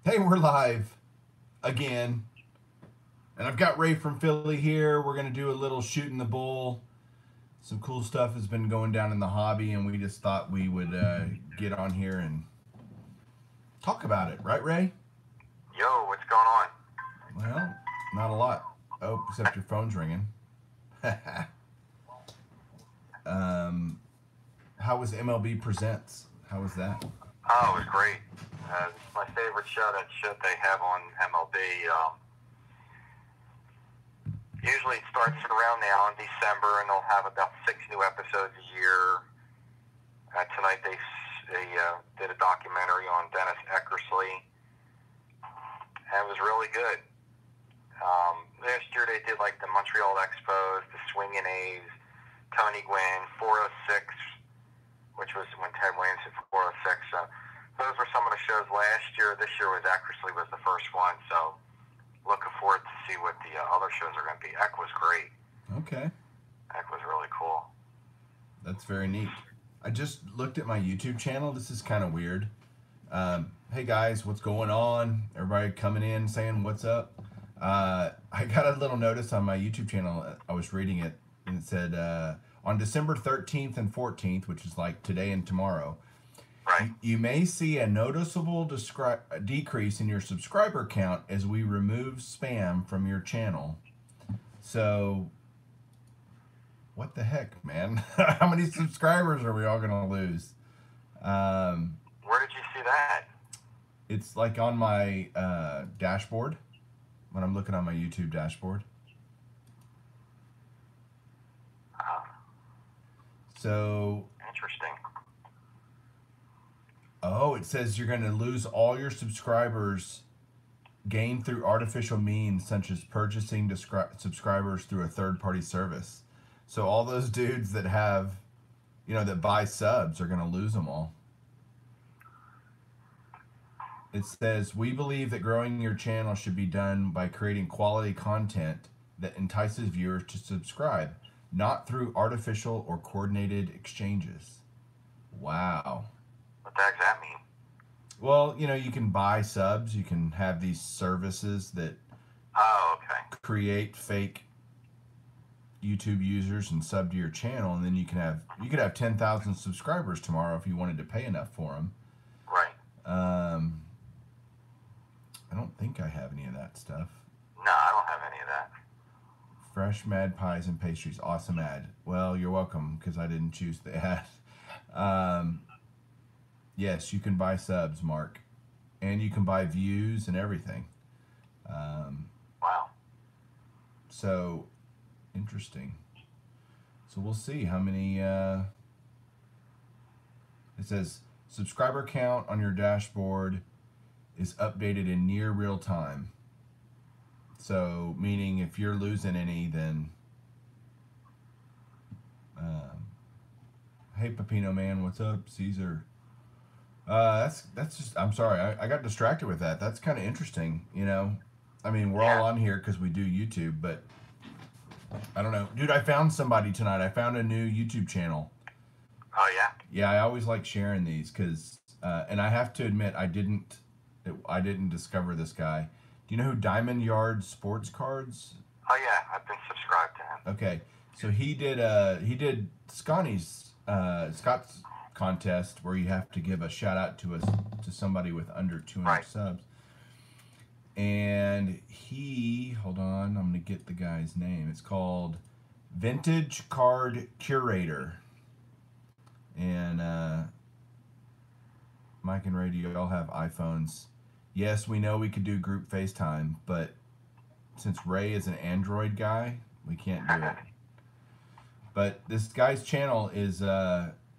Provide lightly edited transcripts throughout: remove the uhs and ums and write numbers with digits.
Hey, we're live again. And I've got Ray from Philly here. We're going to do a little shooting the bull. Some cool stuff has been going down in the hobby, and we just thought we would get on here and talk about it. Right, Ray? Yo, what's going on? Well, not a lot. Oh, except your phone's ringing. How was MLB Presents? How was that? Oh, it was great. It's my favorite show, that show they have on MLB. Usually it starts around now in December, and they'll have about 6 new episodes a year. Tonight they did a documentary on Dennis Eckersley, and it was really good. Last year they did like the Montreal Expos, the Swingin' A's, Tony Gwynn, 406, which was when Ted Williams hit 406. Those were some of the shows last year. This year was Eckersley was the first one, so looking forward to see what the other shows are going to be. Eck was great. Okay. Eck was really cool. That's very neat. I just looked at my YouTube channel. This is kind of weird. Hey guys, what's going on? Everybody coming in saying what's up. I got a little notice on my YouTube channel. I was reading it, and it said on December 13th and 14th, which is like today and tomorrow, right, you may see a noticeable decrease in your subscriber count as we remove spam from your channel. So, what the heck, man? How many subscribers are we all going to lose? Where did you see that? It's like on my dashboard, when I'm looking on my YouTube dashboard. So, interesting. Oh, it says you're going to lose all your subscribers gained through artificial means, such as purchasing subscribers through a third-party service. So all those dudes that have, that buy subs are going to lose them all. It says, we believe that growing your channel should be done by creating quality content that entices viewers to subscribe, not through artificial or coordinated exchanges. Wow. What the heck does that mean? Well, you can buy subs. You can have these services that create fake YouTube users and sub to your channel, and then you could have 10,000 subscribers tomorrow if you wanted to pay enough for them. Right. I don't think I have any of that stuff. No, I don't have any of that. Fresh Mad Pies and Pastries. Awesome ad. Well, you're welcome, because I didn't choose the ad. Yes, you can buy subs, Mark. And you can buy views and everything. Wow. So, interesting. So we'll see how many... it says, subscriber count on your dashboard is updated in near real time. So, meaning if you're losing any, then... hey, Pepino Man, what's up? Caesar. That's just, I'm sorry, I got distracted with that. That's kind of interesting, I mean, we're all on here because we do YouTube, but I don't know. Dude, I found somebody tonight. I found a new YouTube channel. Oh, yeah? Yeah, I always like sharing these because, and I have to admit, I didn't discover this guy. Do you know who Diamond Yard Sports Cards? Oh, yeah, I've been subscribed to him. Okay, so he did Scott's contest where you have to give a shout out to somebody with under 200 subs. And hold on, I'm gonna get the guy's name. It's called Vintage Card Curator. And Mike and Ray, do you all have iPhones? Yes, we know we could do group FaceTime, but since Ray is an Android guy, we can't do it. But this guy's channel is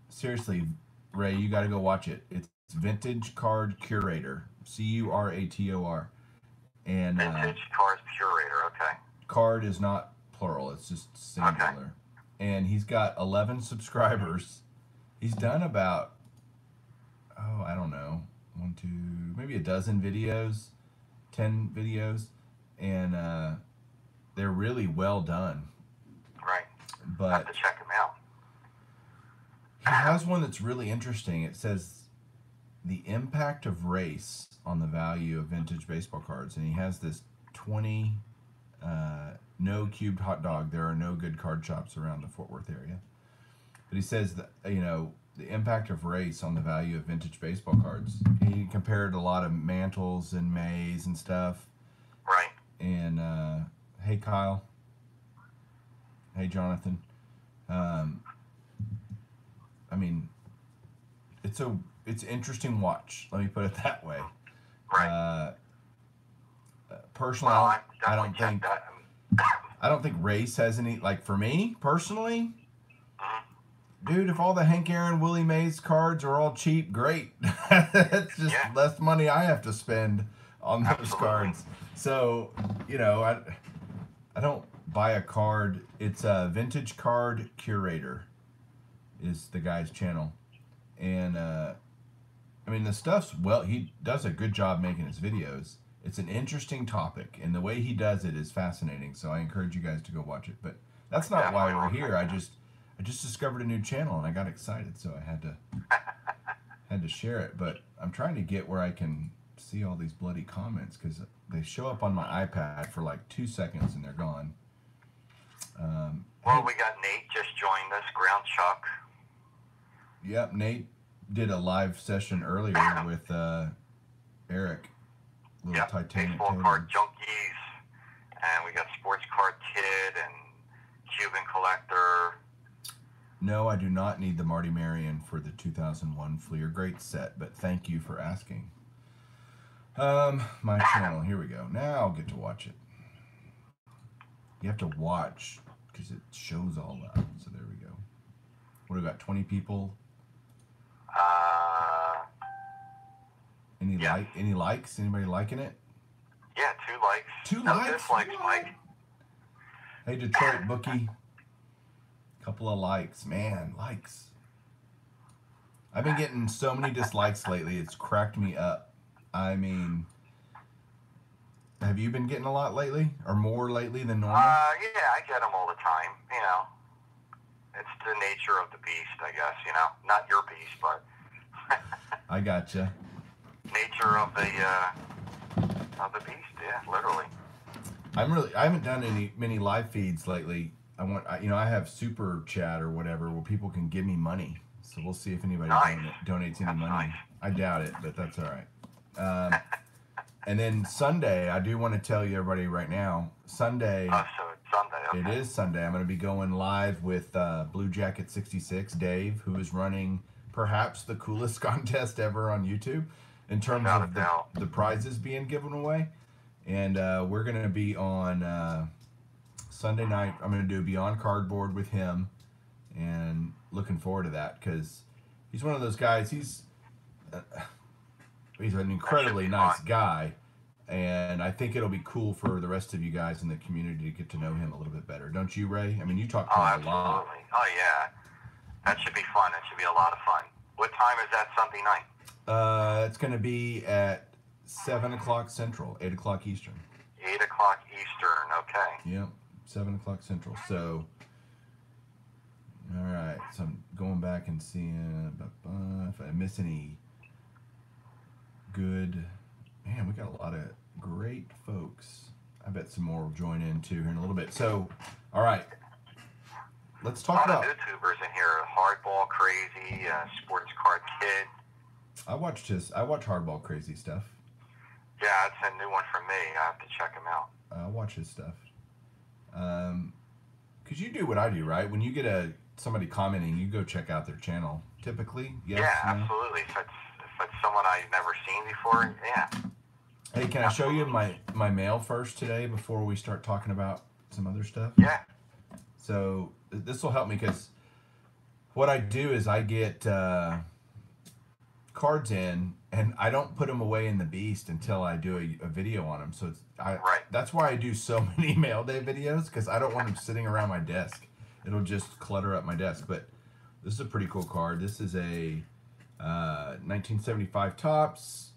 seriously, Ray, you got to go watch it. It's Vintage Card Curator, Curator, and Vintage Card Curator. Okay. Card is not plural; it's just singular. Okay. And he's got 11 subscribers. He's done about I don't know, 1, 2, maybe a dozen videos, 10 videos, and they're really well done. Right. But I have to check him out. He has one that's really interesting. It says the impact of race on the value of vintage baseball cards, and he has this 20 no cubed hot dog. There are no good card shops around the Fort Worth area. But he says that, you know, the impact of race on the value of vintage baseball cards. He compared a lot of Mantles and Mays and stuff. Right. And hey, Kyle. Hey, Jonathan. I mean, it's interesting watch. Let me put it that way. Right. Personally, well, I don't think that. I don't think race has any, like, for me personally. Mm-hmm. Dude, if all the Hank Aaron, Willie Mays cards are all cheap, great. It's just less money I have to spend on those cards. So, you know, I don't buy a card. It's a Vintage Card Curator is the guy's channel. And, I mean, the stuff's, well, he does a good job making his videos. It's an interesting topic, and the way he does it is fascinating, so I encourage you guys to go watch it. But that's not why we're here. I just discovered a new channel, and I got excited, so I had to share it. But I'm trying to get where I can see all these bloody comments, because they show up on my iPad for like 2 seconds, and they're gone. Well, we got Nate just joined us, Ground Chuck. Yep, Nate did a live session earlier with Eric. Yep, baseball card junkies, and we got sports card kid and Cuban collector. No, I do not need the Marty Marion for the 2001 Fleer. Great set, but thank you for asking. My channel, here we go. Now I'll get to watch it. You have to watch because it shows all that. So there we go. What do we got? 20 people. Any likes? Anybody liking it? Yeah, 2 likes. 2 no likes? Dislikes, Mike. Hey, Detroit bookie. Couple of likes. Man, likes. I've been getting so many dislikes lately. It's cracked me up. I mean, have you been getting a lot lately? Or more lately than normal? Yeah, I get them all the time. You know, it's the nature of the beast, I guess, you know. Not your beast, but... I gotcha. Nature of the beast, yeah, literally. I haven't done many live feeds lately. I have super chat or whatever where people can give me money. So we'll see if anybody donates any money. Nice. I doubt it, but that's all right. And then Sunday, I do want to tell you everybody right now, Sunday. So it's Sunday, okay. It is Sunday. I'm going to be going live with Blue Jacket 66, Dave, who is running perhaps the coolest contest ever on YouTube in terms of the prizes being given away. And we're going to be on Sunday night. I'm going to do Beyond Cardboard with him, and looking forward to that because he's one of those guys. He's an incredibly nice guy, and I think it'll be cool for the rest of you guys in the community to get to know him a little bit better. Don't you, Ray? I mean, you talk to him a lot. Oh, yeah. That should be fun. It should be a lot of fun. What time is that Sunday night? It's going to be at 7 o'clock Central, 8 o'clock Eastern. 8 o'clock Eastern, okay. Yep, 7 o'clock Central. So, all right. So I'm going back and seeing if I miss any good. Man, we got a lot of great folks. I bet some more will join in too here in a little bit. So, all right. Let's talk about. A lot of YouTubers in here. Hardball Crazy, Sports Card Kid. I watch Hardball Crazy stuff. Yeah, it's a new one for me. I have to check him out. I watch his stuff. Because you do what I do, right? When you get somebody commenting, you go check out their channel. Typically, yes. Yeah, absolutely. If it's someone I've never seen before, yeah. Hey, can I show you my mail first today before we start talking about some other stuff? Yeah. So this will help me because what I do is I get cards in, and I don't put them away in the beast until I do a video on them. So that's why I do so many mail day videos, because I don't want them sitting around my desk. It'll just clutter up my desk. But this is a pretty cool card. This is a 1975 Topps.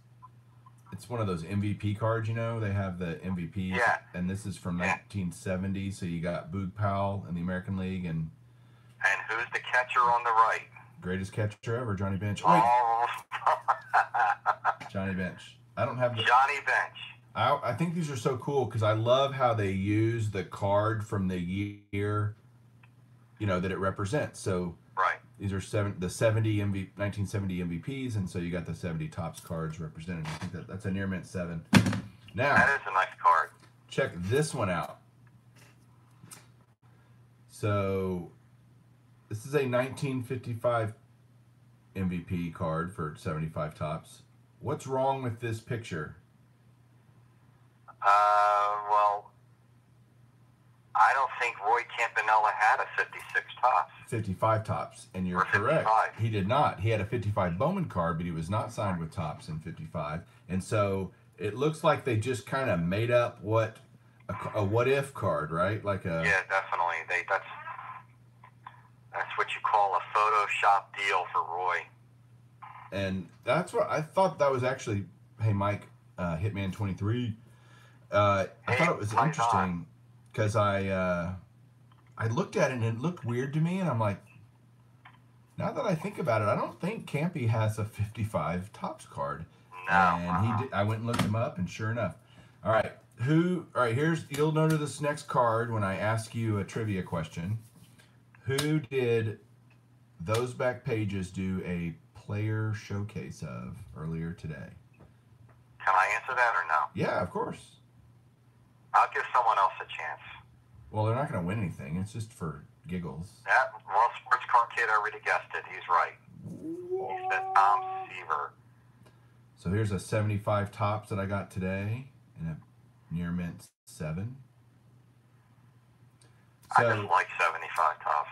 It's one of those MVP cards, you know. They have the MVPs. Yeah. And this is from 1970. So you got Boog Powell in the American League. And who's the catcher on the right? Greatest catcher ever, Johnny Bench. Oh, Johnny Bench. I don't have the Johnny Bench. I think these are so cool because I love how they use the card from the year, that it represents. So Right. these are 1970 MVPs, and so you got the 70 tops cards represented. I think that's a near mint 7. Now, that is a nice card. Check this one out. So this is a 1955 MVP card for 75 tops. What's wrong with this picture? Well, I don't think Roy Campanella had a 56 tops. 55 tops, and you're correct. He did not. He had a 55 Bowman card, but he was not signed with tops in 55. And so it looks like they just kind of made up a what if card, right? Yeah, definitely. That's what you call a Photoshop deal for Roy. And that's what I thought. That was actually, hey Mike, Hitman 23. I thought it was interesting because I looked at it and it looked weird to me, and I'm like, now that I think about it, I don't think Campy has a 55 tops card. No. And he did. I went and looked him up, and sure enough. All right, you'll know to this next card when I ask you a trivia question. Who did those back pages do a player showcase of earlier today? Can I answer that or no? Yeah, of course. I'll give someone else a chance. Well, they're not going to win anything. It's just for giggles. Well, Sports Card Kid already guessed it. He's right. He said Tom Seaver. So here's a 75 tops that I got today and a near mint 7. I just like 75 tops.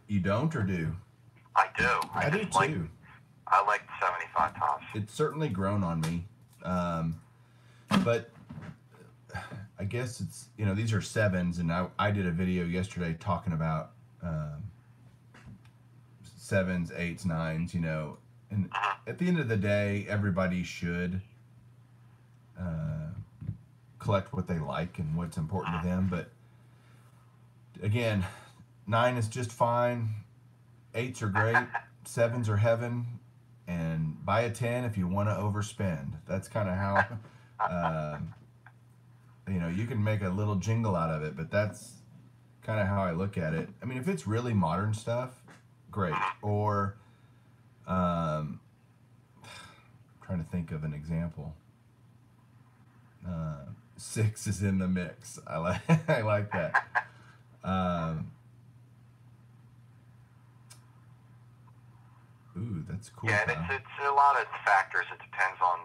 You don't or do? I do. I do too. I like 75 tops. It's certainly grown on me. But I guess it's, these are 7s, and I did a video yesterday talking about 7s, 8s, 9s, and at the end of the day, everybody should collect what they like and what's important to them. But again, 9 is just fine, 8s are great, 7s are heaven, and buy a 10 if you want to overspend. That's kind of how, you can make a little jingle out of it, but that's kind of how I look at it. I mean, if it's really modern stuff, great. Or, trying to think of an example. 6 is in the mix. I like that. Ooh, that's cool. Yeah, it's a lot of factors. It depends on.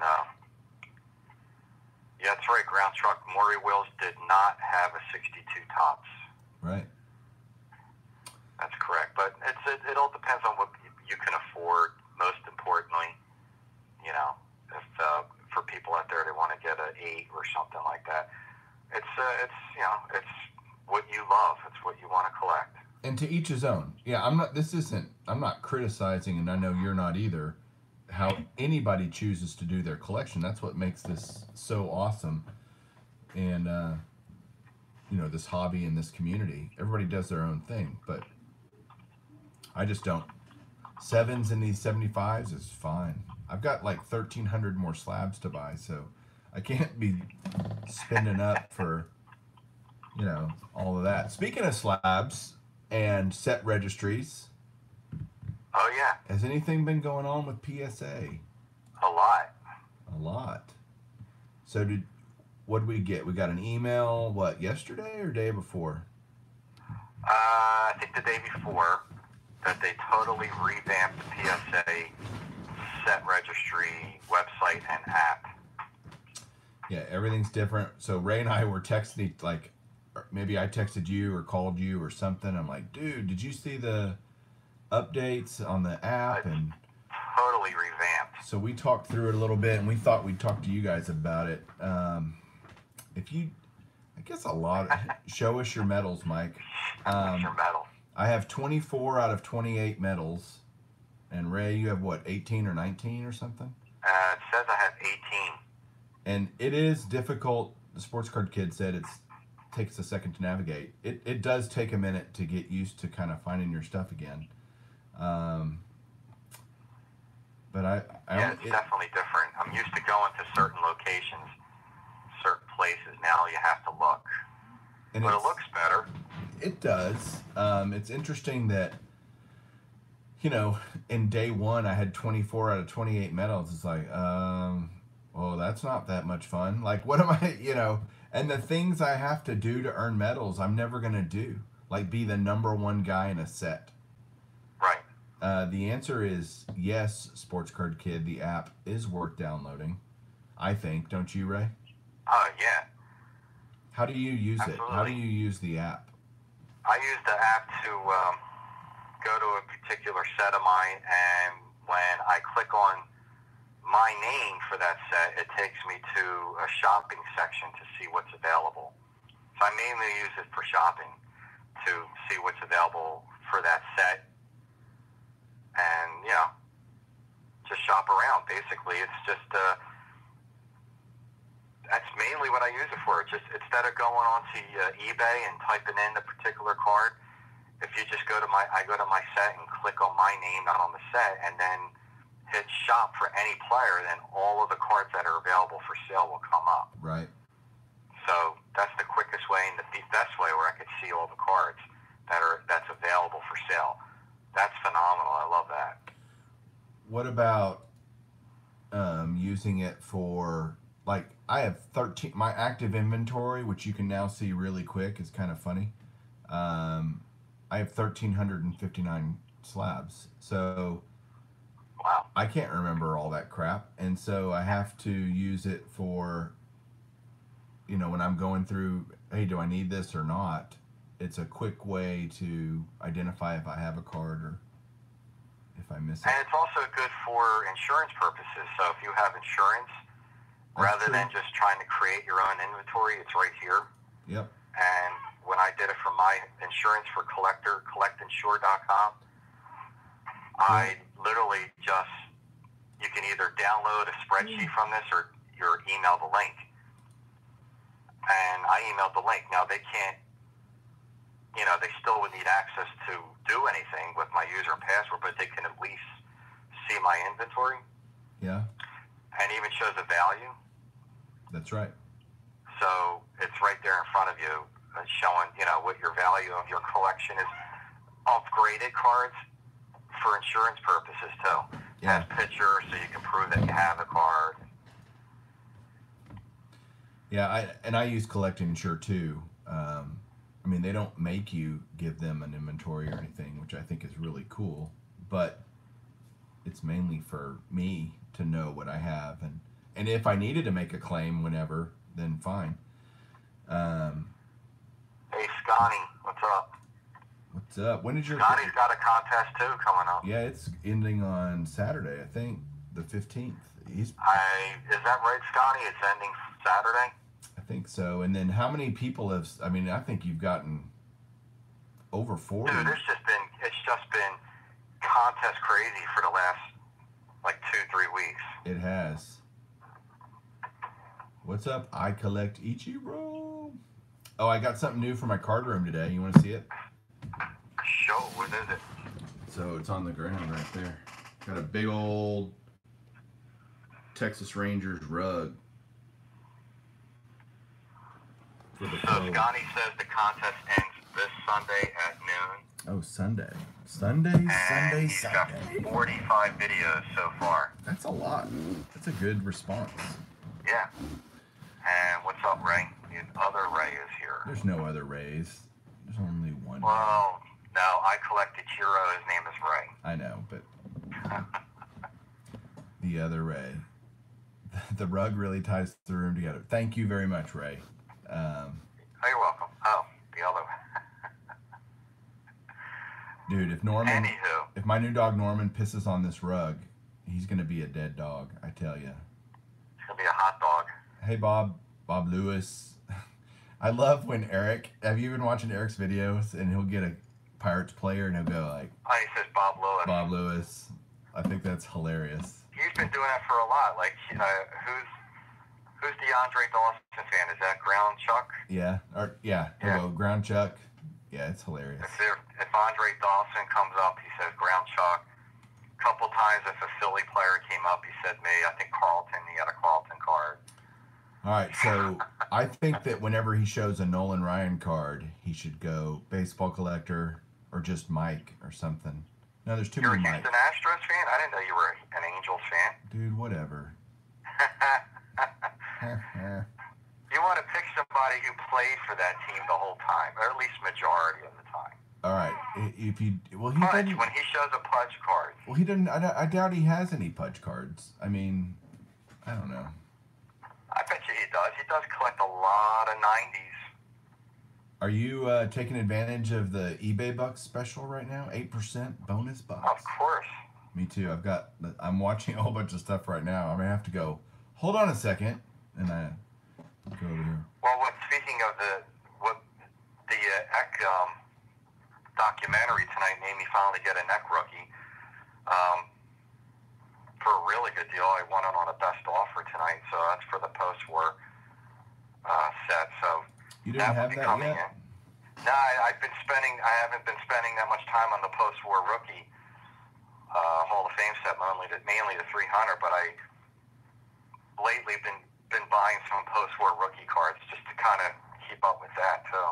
Yeah, that's right. Ground Truck Maury Wills did not have a 62 tops. Right. That's correct, but it all depends on what you can afford. Most importantly, if for people out there they want to get an 8 or something like that, it's what you love. It's what you want to collect. And to each his own. Yeah, I'm not criticizing, and I know you're not either, how anybody chooses to do their collection. That's what makes this so awesome. And, this hobby and this community. Everybody does their own thing, but I just don't. 7s in these 75s is fine. I've got like 1,300 more slabs to buy, so I can't be spending up for, all of that. Speaking of slabs and set registries. Oh, yeah. Has anything been going on with PSA? A lot. A lot. So what did we get? We got an email, yesterday or day before? I think the day before, that they totally revamped the PSA set registry website and app. Yeah, everything's different. So Ray and I were texting, maybe I texted you or called you or something. I'm like, dude, did you see the updates on the app? And totally revamped. So we talked through it a little bit, and we thought we'd talk to you guys about it. Show us your medals, Mike. Your medal. I have 24 out of 28 medals. And Ray, you have 18 or 19 or something? It says I have 18. And it is difficult. The Sports Card Kid said it takes a second to navigate. It does take a minute to get used to kind of finding your stuff again. But it's definitely different. I I'm used to going to certain locations, certain places. Now you have to look. And but it looks better. It does. It's interesting that, in day one I had 24 out of 28 medals. It's like, well, that's not that much fun. Like, what am I, and the things I have to do to earn medals, I'm never going to do. Like, be the number one guy in a set. Right. The answer is yes, Sports Card Kid. The app is worth downloading, I think. Don't you, Ray? Yeah. How do you use Absolutely. it? How do you use the app? I use the app to go to a particular set of mine, and when I click on my name for that set, it takes me to a shopping section to see what's available. So I mainly use it for shopping, to see what's available for that set, and just shop around. Basically, it's just that's mainly what I use it for. Just instead of going onto eBay and typing in the particular card, if you just go to my set and click on my name, not on the set, and then hit shop for any player, then all of the cards that are available for sale will come up. Right. So that's the quickest way and the best way where I could see all the cards that's available for sale. That's phenomenal. I love that. What about using it for, like, I have 13, my active inventory, which you can now see really quick. It's kind of funny. I have 1,359 slabs. So wow. I can't remember all that crap. And so I have to use it for, when I'm going through, hey, do I need this or not? It's a quick way to identify if I have a card or if I miss it. And it's also good for insurance purposes. So if you have insurance, rather than just trying to create your own inventory, it's right here. Yep. And when I did it for my insurance for collectinsure.com, I literally you can either download a spreadsheet from this or you email the link. And I emailed the link. Now they can't, they still would need access to do anything with my user and password, but they can at least see my inventory. Yeah. And even shows a value. That's right. So it's right there in front of you, showing, what your value of your collection is. Upgraded cards for insurance purposes, too. Yeah. Has pictures so you can prove that you have a card. Yeah, I use Collect and Insure, too. They don't make you give them an inventory or anything, which I think is really cool. But it's mainly for me to know what I have. And if I needed to make a claim whenever, then fine. Hey, Scotty, what's up? What's up? When did your... Scotty's got a contest, too, coming up. Yeah, it's ending on Saturday, I think, the 15th. Is that right, Scotty? It's ending Saturday? I think so. And then how many people have... I think you've gotten over 40. Dude, it's just been contest crazy for the last, 2-3 weeks. It has. What's up? I collect Ichiro. Oh, I got something new for my card room today. You want to see it? Show. What is it? So it's on the ground right there. Got a big old Texas Rangers rug. So Scotty says the contest ends this Sunday at noon. Oh, Sunday. And he's got 45 videos so far. That's a lot. That's a good response. Yeah. And what's up, Ray? The other Ray is here. There's no other Rays. There's only one. Well, no, I collect Ichiro. His name is Ray. I know, but the other Ray. The rug really ties the room together. Thank you very much, Ray. Oh, you're welcome. Oh, the other one. Dude, if my new dog Norman pisses on this rug, he's going to be a dead dog, I tell you. It's going to be a hot dog. Hey, Bob Lewis. I love when Eric, have you been watching Eric's videos? And he'll get a Pirates player and he'll go like... Oh, he says Bob Lewis. Bob Lewis. I think that's hilarious. He's been doing that for a lot. Who's the Andre Dawson fan? Is that Ground Chuck? Yeah. He'll go Ground Chuck. Yeah, it's hilarious. If Andre Dawson comes up, he says Ground Chuck. A couple times if a Philly player came up, he said me. I think Carlton, he had a Carlton card. All right, so I think that whenever he shows a Nolan Ryan card, he should go baseball collector or just Mike or something. No, there's too You're many a Mikes. Houston Astros fan? I didn't know you were an Angels fan. Dude, whatever. You want to pick somebody who played for that team the whole time, or at least majority of the time. All right, if he Pudge, when he shows a Pudge card. Well, he didn't. I doubt he has any Pudge cards. I mean, I don't know. I bet you he does. He does collect a lot of 90s. Are you taking advantage of the eBay Bucks special right now? 8% bonus bucks. Of course. Me too. I'm watching a whole bunch of stuff right now. I'm gonna have to go. Hold on a second, and I go over here. Well, speaking of the Eck documentary tonight made me finally get a neck rookie for a really good deal. I won it on a best offer tonight, so that's for the post-war set. So you didn't have that yet? In. No, I haven't been spending that much time on the post-war rookie Hall of Fame set, mainly the 300. But I lately been buying some post-war rookie cards just to kind of keep up with that too.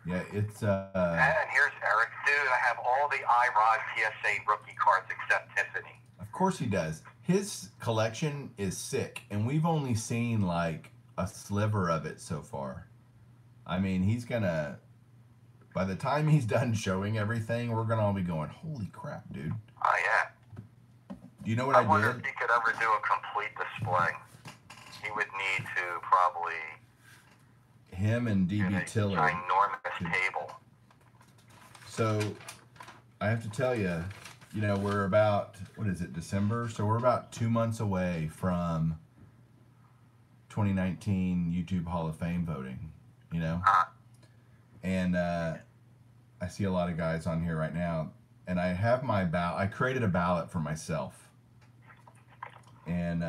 Yeah, it's. And here's Eric, dude. I have all the iRod PSA rookie cards except Tiffany. Of course he does. His collection is sick, and we've only seen like a sliver of it so far. I mean, he's gonna. By the time he's done showing everything, we're gonna all be going, "Holy crap, dude!" Oh yeah. Do you know what I wonder did? if he could ever do a complete display. He would need to probably. Him and DB Tiller. Ginormous table. So, I have to tell you, we're about, what is it, December? So we're about 2 months away from 2019 YouTube Hall of Fame voting, And I see a lot of guys on here right now, and I have my ballot. I created a ballot for myself. And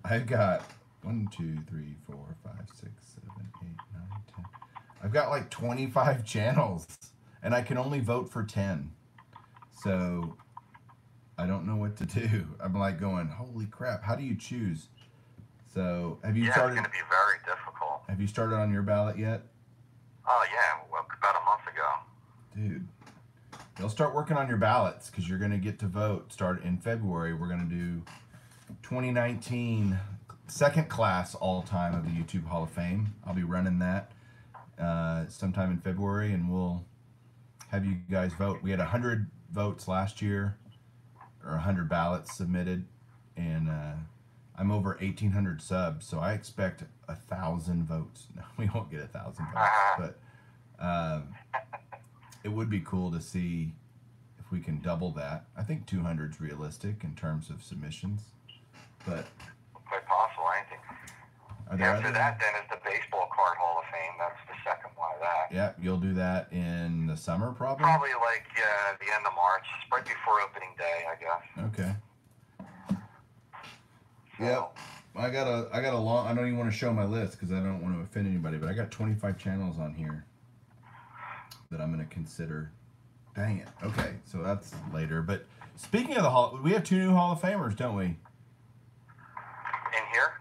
I've got 1, 2, 3, 4, 5, 6, 7, 8, 9, 10. I've got like 25 channels, and I can only vote for 10. So I don't know what to do. I'm like going, holy crap, how do you choose? So have you started? It's going to be very difficult. Have you started on your ballot yet? Oh, yeah, well, about a month ago. Dude, you'll start working on your ballots because you're going to get to vote. Start in February. We're going to do 2019 second class all-time of the YouTube Hall of Fame. I'll be running that sometime in February, and we'll have you guys vote. We had 100 votes last year, or 100 ballots submitted, and I'm over 1,800 subs, so I expect 1,000 votes. No, we won't get 1,000 votes, but it would be cool to see if we can double that. I think 200 is realistic in terms of submissions, but quite possible, anything. After that, then is the Baseball Card Hall of Fame. That's the second one of that. Yeah, you'll do that in the summer, probably? Probably like the end of March, right before opening day, I guess. Okay. So, Yep. I got a long. I don't even want to show my list because I don't want to offend anybody, but I got 25 channels on here that I'm going to consider. Dang it. Okay, so that's later. But speaking of the Hall, we have 2 new Hall of Famers, don't we? In here?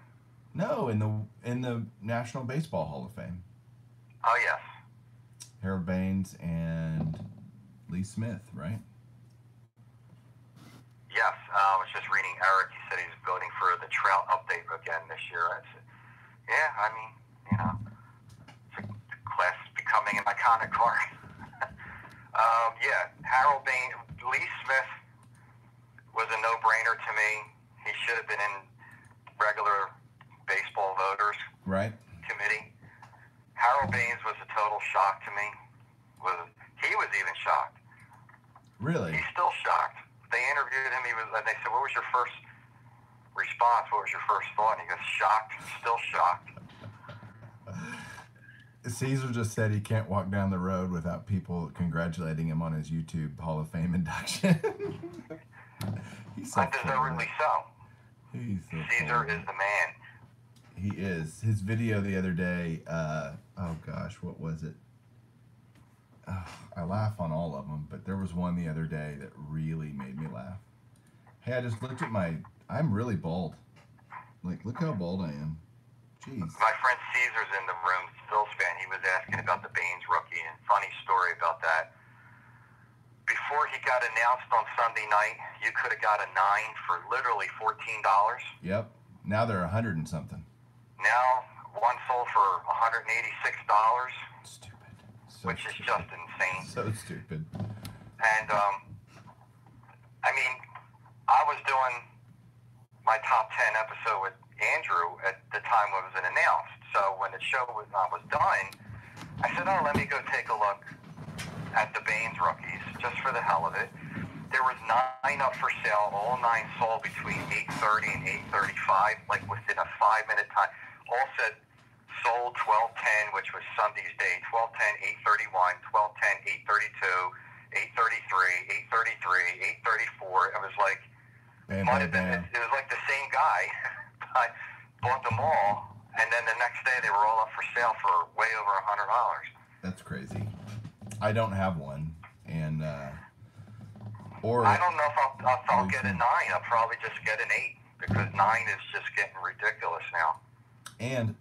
No, in the National Baseball Hall of Fame. Oh yes. Harold Baines and Lee Smith, right? Yes. I was just reading Eric. He said he's voting for the Trout update again this year. Yeah, I mean, the class is becoming an iconic card. Yeah, Harold Baines, Lee Smith was a no-brainer to me. He should have been in regular baseball voters committee. Harold Baines was a total shock to me. He was even shocked. Really? He's still shocked. They interviewed him. And they said, "What was your first response? What was your first thought?" And he goes, "Shocked. Still shocked." Caesar just said he can't walk down the road without people congratulating him on his YouTube Hall of Fame induction. He's so undeservedly so. He's so Caesar is the man. He is. His video the other day, oh gosh, what was it? I laugh on all of them, but there was one the other day that really made me laugh. Hey, I just looked at my. I'm really bald. Like, look how bald I am. Jeez. My friend Caesar's in the room, Phil's fan. He was asking about the Baines rookie, and funny story about that. Before he got announced on Sunday night, you could have got a 9 for literally $14. Yep. Now they're 100 and something. Now, one sold for $186. Stupid. Which is just insane. So stupid. And, I mean, I was doing my top 10 episode with Andrew at the time it was announced. So when the show was done, I said, oh, let me go take a look at the Baines rookies, just for the hell of it. There was 9 up for sale. All 9 sold between 8:30 and 8:35, like within a 5-minute time. All said sold 12:10, which was Sunday's day. 12:10, 8:31, 12:10, 8:32, 8:33, 8:33, 8:34. It was like it was like the same guy. I bought them all, and then the next day they were all up for sale for way over $100. That's crazy. I don't have one, and or I don't know if I'll get a 9. I'll probably just get an 8 because 9 is just getting ridiculous now. And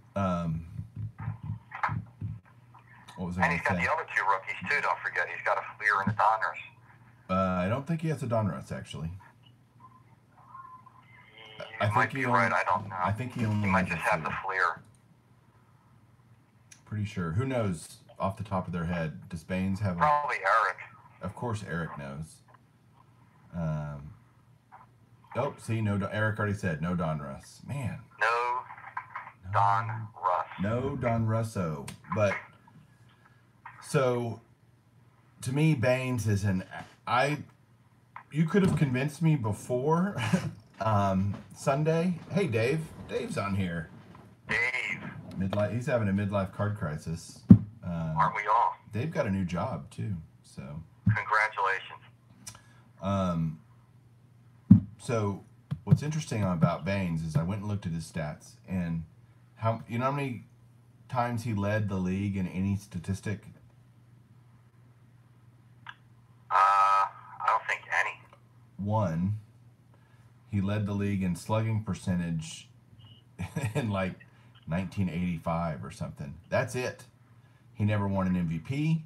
what was I? And he's got the other 2 rookies too. Don't forget, he's got a Fleer and a Donruss. I don't think he has a Donruss actually. You might be right. I don't know. I think he only. He might just have the Fleer. Pretty sure. Who knows off the top of their head? Does Baines have? Probably Eric. Of course, Eric knows. Oh, see, no. Eric already said no Donruss. Man. No Donruss. No Don Russo. But so to me, Baines is you could have convinced me before Sunday. Hey, Dave. Dave's on here. Dave. He's having a midlife card crisis. Aren't we all? Dave got a new job too. So. Congratulations. So what's interesting about Baines is I went and looked at his stats, and how many times he led the league in any statistic? I don't think any. 1. He led the league in slugging percentage in like 1985 or something. That's it. He never won an MVP.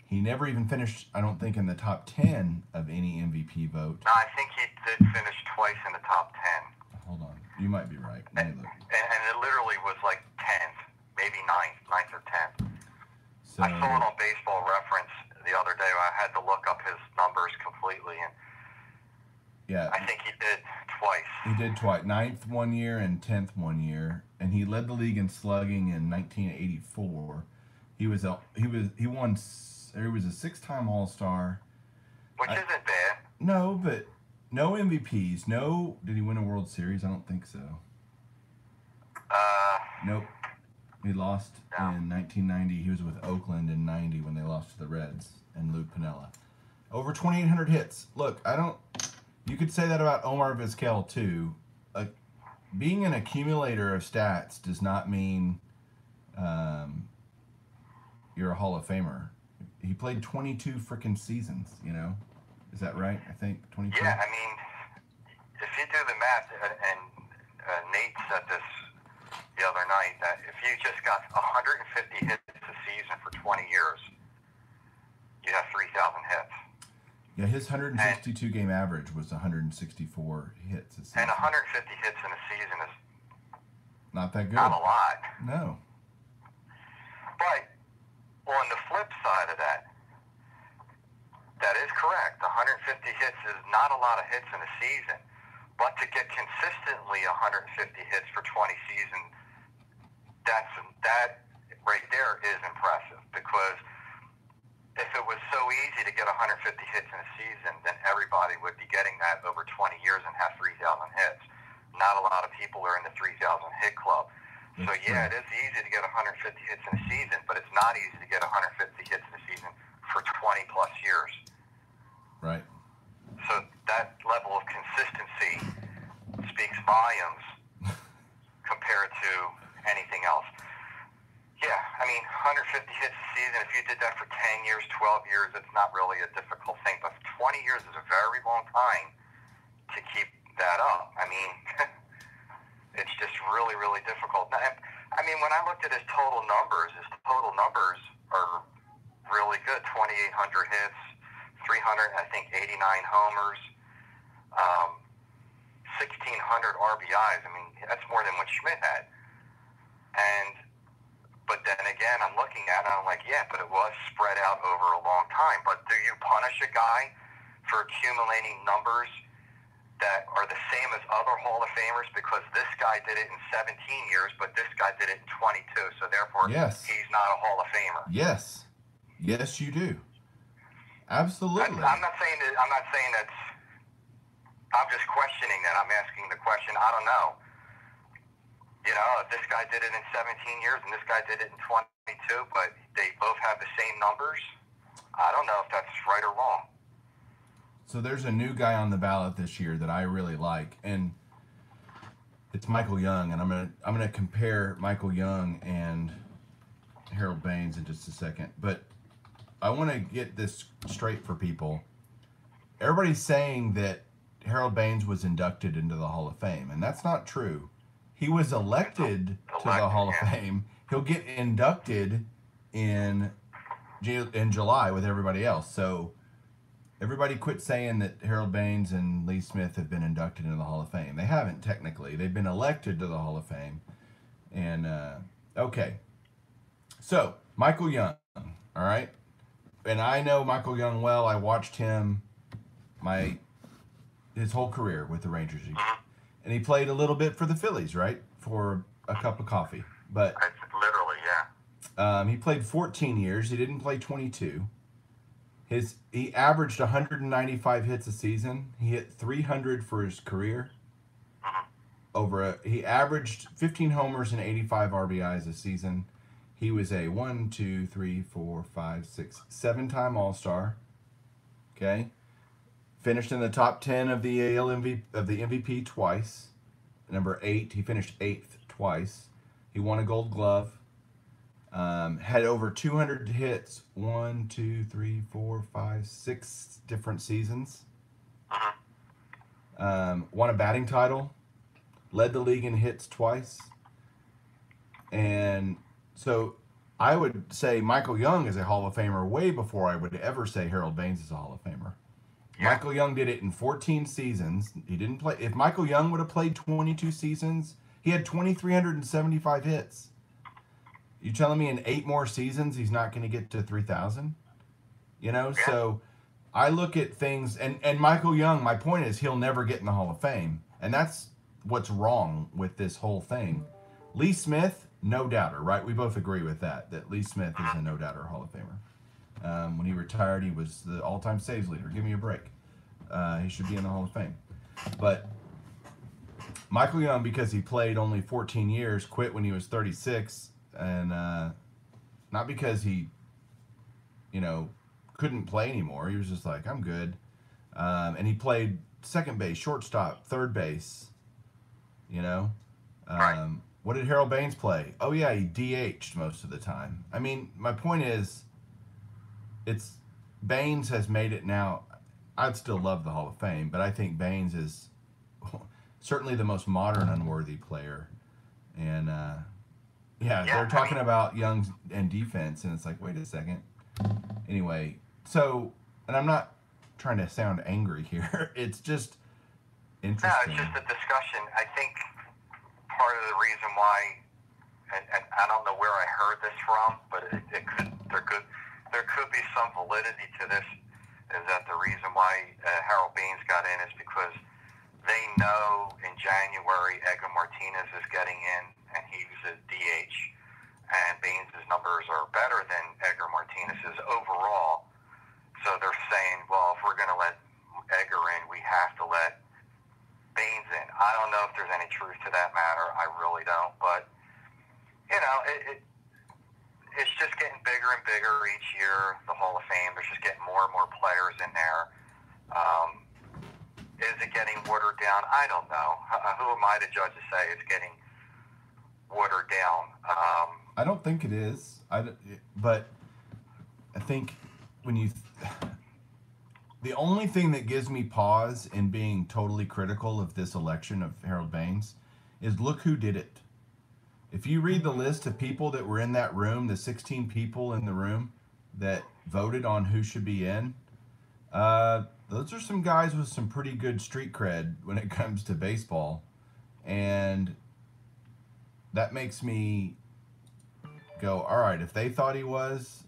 He never even finished, I don't think, in the top 10 of any MVP vote. No, I think he did finish twice in the top 10. Hold on. You might be right. Let me look. And it literally was like 10th, maybe 9th or 10th. So, I saw it on Baseball Reference the other day. I had to look up his numbers completely, and yeah, I think he did twice. He did twice. 9th one year and 10th one year, and he led the league in slugging in 1984. He was a 6-time All-Star. Which isn't bad. No, but no MVPs. No, did he win a World Series? I don't think so. Nope. He lost in 1990. He was with Oakland in 90 when they lost to the Reds and Lou Piniella. Over 2,800 hits. Look, you could say that about Omar Vizquel too. Being an accumulator of stats does not mean you're a Hall of Famer. He played 22 freaking seasons, Is that right? I think 22. Yeah, I mean, if you do the math, and Nate said this the other night, that if you just got 150 hits a season for 20 years, you have 3,000 hits. Yeah, his 162 game average was 164 hits a season. And 150 hits in a season is not that good. Not a lot. No. But on the flip side of that, that is correct. 150 hits is not a lot of hits in a season. But to get consistently 150 hits for 20 seasons, that right there is impressive. Because if it was so easy to get 150 hits in a season, then everybody would be getting that over 20 years and have 3,000 hits. Not a lot of people are in the 3,000 hit club. So yeah, it is easy to get 150 hits in a season, but it's not easy to get 150 hits in a season for 20 plus years. Right. So that level of consistency speaks volumes compared to anything else. Yeah, I mean, 150 hits a season, if you did that for 10 years, 12 years, it's not really a difficult thing. But 20 years is a very long time to keep that up. I mean, it's just really, really difficult. I mean, when I looked at his total numbers are really good. 2,800 hits, 300, I think, 89 homers, 1,600 RBIs. I mean, that's more than what Schmidt had. But then again, I'm looking at it, and I'm like, yeah, but it was spread out over a long time. But do you punish a guy for accumulating numbers that are the same as other Hall of Famers because this guy did it in 17 years, but this guy did it in 22, so therefore he's not a Hall of Famer? Yes. Yes, you do. Absolutely. I'm not saying that's. I'm just questioning that. I'm asking the question. I don't know. You know, if this guy did it in 17 years and this guy did it in 22, but they both have the same numbers, I don't know if that's right or wrong. So there's a new guy on the ballot this year that I really like, and it's Michael Young, and I'm gonna compare Michael Young and Harold Baines in just a second. But I want to get this straight for people. Everybody's saying that Harold Baines was inducted into the Hall of Fame, and that's not true. He was elected to the Hall of Fame. He'll get inducted in July with everybody else. So everybody quit saying that Harold Baines and Lee Smith have been inducted into the Hall of Fame. They haven't technically. They've been elected to the Hall of Fame. And, okay. So, Michael Young, all right? And I know Michael Young well. I watched him his whole career with the Rangers. And he played a little bit for the Phillies, right? For a cup of coffee. But literally, yeah. He played 14 years. He didn't play 22. He averaged 195 hits a season. He hit 300 for his career. He averaged 15 homers and 85 RBIs a season. He was a 7-time All-Star. Okay. Finished in the top 10 of the AL MVP twice. Number 8, he finished 8th twice. He won a Gold Glove. Had over 200 hits, 6 different seasons. Won a batting title. Led the league in hits twice. And so I would say Michael Young is a Hall of Famer way before I would ever say Harold Baines is a Hall of Famer. Yeah. Michael Young did it in 14 seasons. He didn't play. If Michael Young would have played 22 seasons, he had 2,375 hits. You telling me in 8 more seasons he's not going to get to 3,000? You know, yeah. So I look at things, and Michael Young, my point is he'll never get in the Hall of Fame. And that's what's wrong with this whole thing. Lee Smith, no doubter, right? We both agree with that Lee Smith is a no doubter Hall of Famer. When he retired, he was the all-time saves leader. Give me a break. He should be in the Hall of Fame. But Michael Young, because he played only 14 years, quit when he was 36, and not because he, couldn't play anymore. He was just like, I'm good. And he played second base, shortstop, third base. Right. What did Harold Baines play? Oh, yeah, he DH'd most of the time. I mean, my point is, Baines has made it now. I'd still love the Hall of Fame, but I think Baines is certainly the most modern unworthy player. And, they're talking about Young and defense, and it's like, wait a second. Anyway, so, and I'm not trying to sound angry here. It's just interesting. No, it's just a discussion. I think part of the reason why, and I don't know where I heard this from, but there could be some validity to this, is that the reason why Harold Baines got in is because they know in January Edgar Martinez is getting in, and he's a DH, and Baines' numbers are better than Edgar Martinez's overall. So they're saying, well, if we're going to let Edgar in, we have to let Baines in. I don't know if there's any truth to that matter. I really don't. But, it's just getting bigger and bigger each year, the Hall of Fame. There's just getting more and more players in there. Is it getting watered down? I don't know. Who am I to judge to say it's getting watered down? I don't think it is. But I think when you, the only thing that gives me pause in being totally critical of this election of Harold Baines is look who did it. If you read the list of people that were in that room, the 16 people in the room that voted on who should be in, those are some guys with some pretty good street cred when it comes to baseball. And that makes me go, all right, if they thought he was,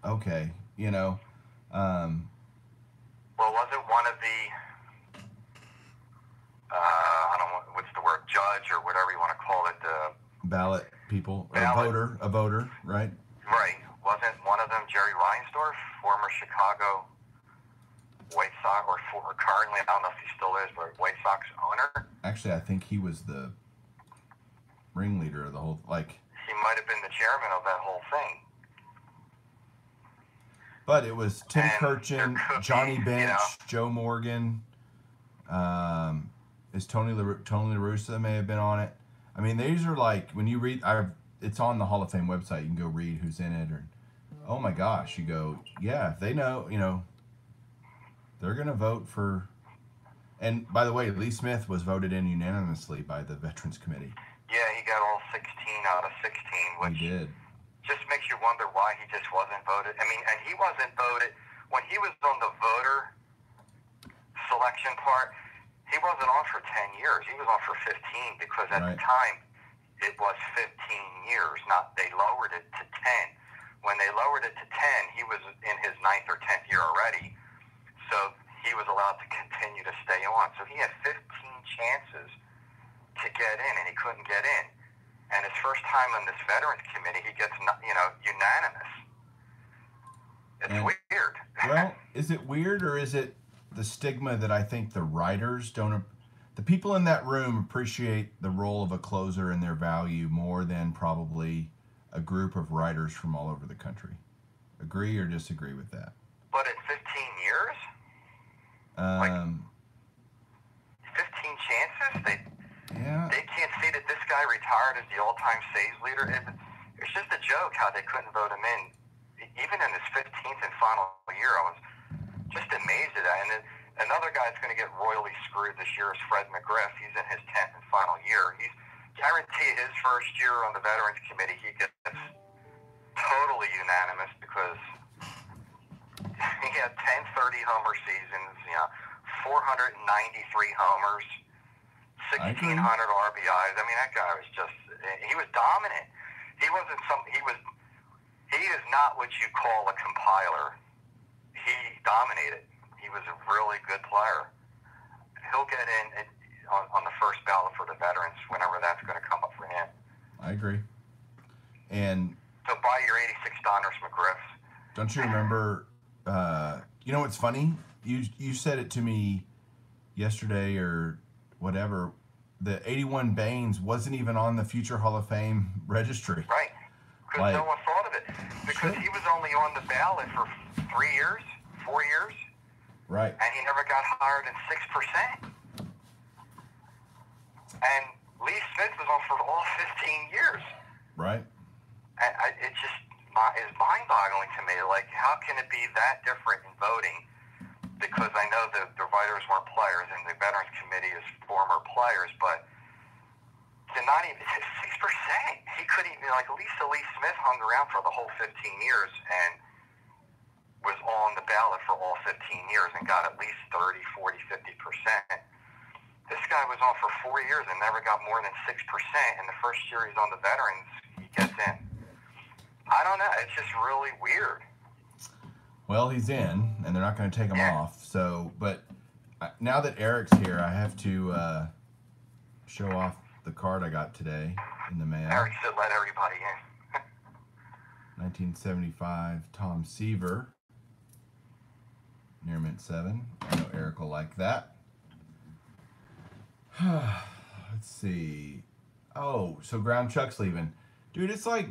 okay, you know. Well, wasn't one of the, I don't know, what's the word, judge or whatever you want to call it, Ballot people, or ballot, a voter, right? right, wasn't one of them Jerry Reinsdorf, former Chicago White Sox, or currently, I don't know if he still is, but White Sox owner? Actually, I think he was the ringleader of the whole, like... He might have been the chairman of that whole thing. But it was Tim And Kirchin, there could Johnny be, Bench, you know, Joe Morgan, is Tony La Russa may have been on it. I mean, these are like, when you read, it's on the Hall of Fame website. You can go read who's in it. Or, oh my gosh, you go, yeah, if they know, you know, they're going to vote for. And by the way, Lee Smith was voted in unanimously by the Veterans Committee. Yeah, he got all 16 out of 16, which He did. just makes you wonder why he just wasn't voted. I mean, and he wasn't voted, when he was on the voter selection part, he wasn't on for 10 years. He was on for 15 because at the time it was 15 years. Not they lowered it to 10. When they lowered it to 10, he was in his 9th or 10th year already. So he was allowed to continue to stay on. So he had 15 chances to get in, and he couldn't get in. And his first time on this Veterans Committee, he gets, you know, unanimous. It's weird. Well, is it weird, or is it the stigma that I think the writers don't, the people in that room appreciate the role of a closer and their value more than probably a group of writers from all over the country. Agree or disagree with that? But in 15 years? Like 15 chances? They can't see that this guy retired as the all-time saves leader. It's just a joke how they couldn't vote him in. Even in his 15th and final year, I was just amazed at that. And then another guy that's going to get royally screwed this year is Fred McGriff. He's in his 10th and final year. He's guaranteed his first year on the Veterans Committee, he gets totally unanimous because he had 10 30-homer seasons, you know, 493 homers, 1,600 RBIs. I mean, that guy was just, he was dominant. He is not what you call a compiler. He dominated. He was a really good player. He'll get in on the first ballot for the veterans whenever that's going to come up for him. I agree. And so buy your 86 Donners McGriffs. Don't you remember, you know what's funny? You said it to me yesterday or whatever. The 81 Baines wasn't even on the future Hall of Fame registry. Right. Because no one thought of it. Because he was only on the ballot for 4 years. Right. And he never got higher than 6%. And Lee Smith was on for all 15 years. Right. And it just is mind-boggling to me. Like, how can it be that different in voting? Because I know the writers weren't players, and the Veterans Committee is former players, but to not even 6%, he couldn't even, like, Lisa Lee Smith hung around for the whole 15 years and was on the ballot for all 15 years and got at least 30, 40, 50%. This guy was on for 4 years and never got more than 6%, and the first year he's on the Veterans, he gets in. I don't know. It's just really weird. Well, he's in, and they're not going to take him off. So, but now that Eric's here, I have to show off the card I got today in the mail. Eric should let everybody in. 1975 Tom Seaver, near mint 7. I know Eric will like that. Let's see. Oh, so Ground Chuck's leaving. Dude, it's like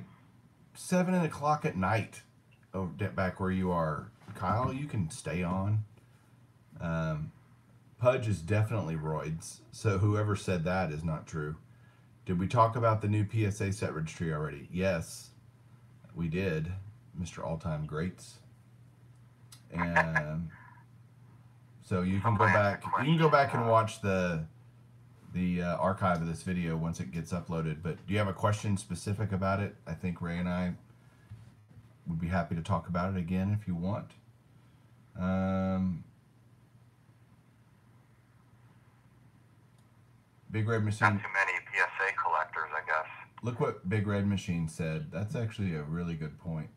7 o'clock at night. Oh, back where you are. Kyle, you can stay on. Pudge is definitely roids, so whoever said that is not true. Did we talk about the new PSA set registry already? Yes, we did, Mr. All Time Greats. And so you can go Somebody asked a back. You can question. go back and watch the archive of this video once it gets uploaded. But do you have a question specific about it? I think Ray and I would be happy to talk about it again if you want. Big Red Not Machine. too many PSA collectors, I guess. Look what Big Red Machine said. That's actually a really good point.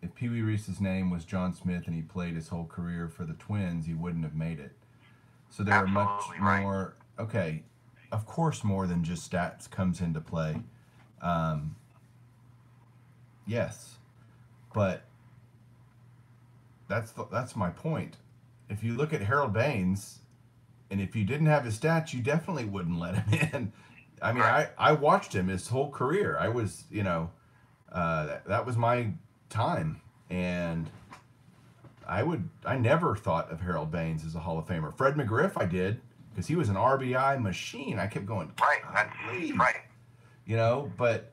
If Pee Wee Reese's name was John Smith and he played his whole career for the Twins, he wouldn't have made it. So there are much more. Okay, of course, more than just stats comes into play. Yes, but that's my point. If you look at Harold Baines, and if you didn't have his stats, you definitely wouldn't let him in. I mean, I watched him his whole career. I was, that was my time, and I never thought of Harold Baines as a Hall of Famer. Fred McGriff, I did, because he was an RBI machine. I kept going, Right, that's right. But